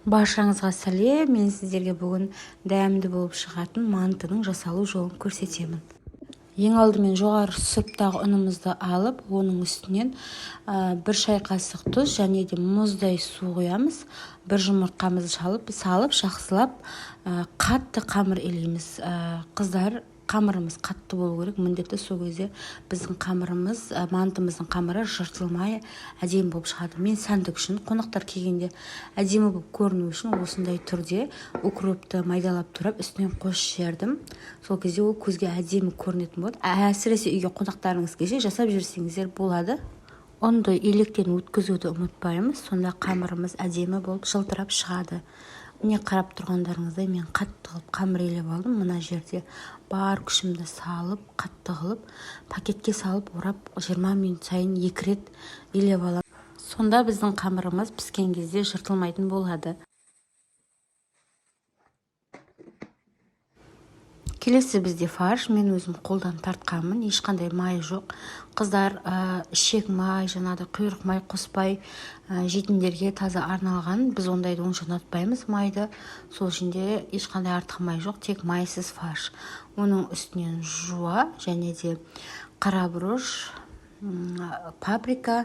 Баршаңызға сәлем, мен сіздерге бүгін дәмді болып шығатын мантының жасалу жолын көрсетемін. Ең алдымен жоғары сұрыптағы ұнымызды алып, оның үстінен 1 шай қасық тұз және де мұздай су құямыз. 1 жұмыртқамызды салып, жақсылап қатты қамыр илейміз. Қыздар, қамырымыз қатты болу керек, міндетті. Сол кезде біздің қамырымыз, мантымыздың қамыры жыртылмай әдемі болып шығады. Мен сәндік үшін, қонақтар келгенде әдемі болып көріну үшін осындай түрде укропты майдалап тұрып, үстінен қосып жібердім. Сол кезде ол көзге әдемі көрінетін болады. Әсіресе үйге қонақтарыңыз келсе жасап жүрсеңіздер болады. Ұнды електен өткізуді ұмытпаймыз, сонда қамырымыз әдемі болып жылтырап шығады. Міне қарап тұрғандарыңыздай мен қатты қылып қамыр илеп алдым. Мына жерде бар күшімді салып, қатты қылып, пакетке салып, орап 20 минут сайын 2 рет илеп аламын. Сонда біздің қамырымыз піскен кезде жыртылмайтын болады. Келесі бізде фарш. Мен өзім қолдан тартқанмын, ешқандай май жоқ. Қыздар ішек май, құйрық май қоспай жейтіндерге таза арналған. Біз ондайды онша ұнатпаймыз майды. Сол ішінде ешқандай артық май жоқ, тек майсыз фарш. Оның үстінен жуа және де қара бұрыш, паприка,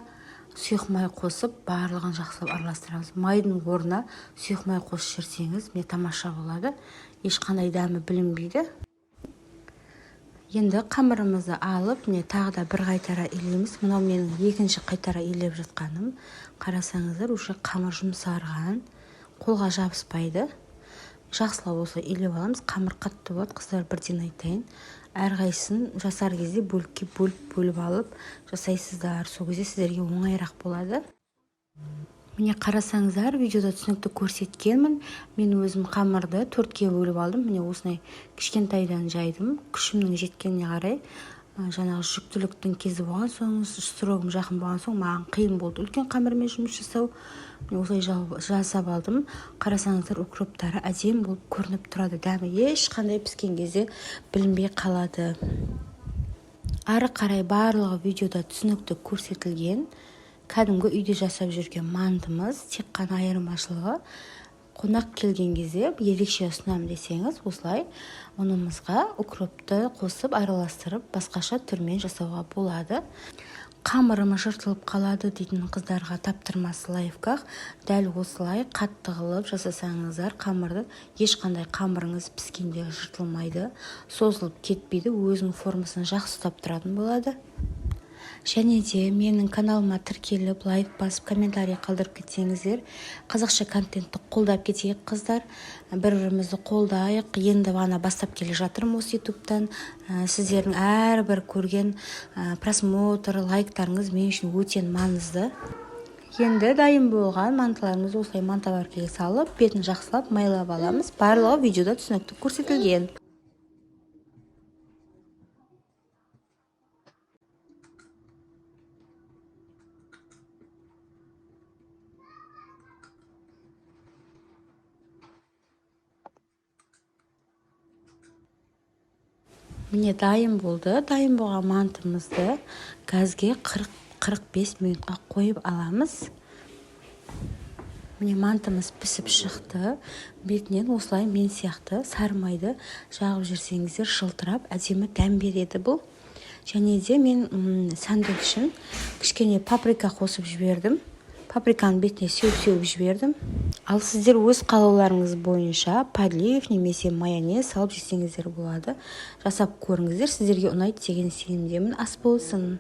сұйық май қосып, барлығын жақсылап араластырамыз. Майдың орнына сұйық май қосып жіберсеңіз, міне тамаша болады. Ешқандай дәмі білінбейді. Енді қамырымызды алып, тағы да бір қайтара илейміз. Мынау менің екінші қайтара илеп жатқаным. Қарасаңыздар, уже қамыр жұмсарған, қолға жабыспайды. Жақсылап осылай илеп аламыз. Қамыр қатты болады, қыздар, бірден айтайын. Әрқайсысын жасар кезде бөлікке бөліп алып жасайсыздар. Сол кезде сіздерге оңайырақ болады. Міне қарасаңыздар, видеода түсінікті көрсеткенмін. Мен өзім қамырды 4-ке бөліп алдым. Міне осындай кішкентайдан жайдым. Күшімнің жеткеніне қарай. Жаңағы жүктіліктің кезі болған соң, срогым жақын болған соң, маған қиын болды үлкен қамырмен жұмыс жасау. Мен осылай жасап алдым. Қарасаңыздар, укроптары әдемі болып көрініп тұрады. Дәмі ешқандай піскен кезде білінбей қалады. Ары қарай барлығы видеода түсінікті көрсетілген. Кәдімгі үйде жасап жүрген мантымыз, тек қана айырмашылығы қонақ келген кезде ерекше ұсынамын десеңіз, осылай ұнымызға укропты қосып араластырып басқаша түрмен жасауға болады. Қамырым жыртылып қалады дейтін қыздарға таптырмас лайфхак. Дәл осылай қатты қылып жасасаңыздар, қамырды ешқандай қамырыңыз піскенде жыртылмайды, созылып кетпейді, өзінің формасын жақсы ұстап тұратын болады. Және де менің каналыма тіркеліп, лайк басып, комментарий қалдырып кетсеңіздер, қазақша контентті қолдап кетейік, қыздар. Бір-бірімізді қолдайық. Енді ғана бастап келе жатырмын осы ютубтан. Сіздердің әрбір көрген просмотр, лайктарыңыз мен үшін өте маңызды. Енді дайын болған мантыларымызды осылай мантабаркеге салып, бетін жақсылап майлап аламыз. Барлығы видеода түсінікті көрсетілген. Міне дайын болды. Дайын болған мантымызды газге 40-45 минутқа қойып аламыз. Міне мантымыз пісіп шықты. Бетінен осылай мен сияқты сары майды жағып жүрсеңіздер жылтырап әдемі дәм береді бұл. Және де мен сәндік үшін кішкене паприка қосып жібердім. Паприканың бетіне сеуіп жібердім. Ал сіздер өз қалауларыңыз бойынша подлив немесе майонез салып жесеңіздер болады. Жасап көріңіздер, сіздерге ұнайды деген сенімдемін. Ас болсын.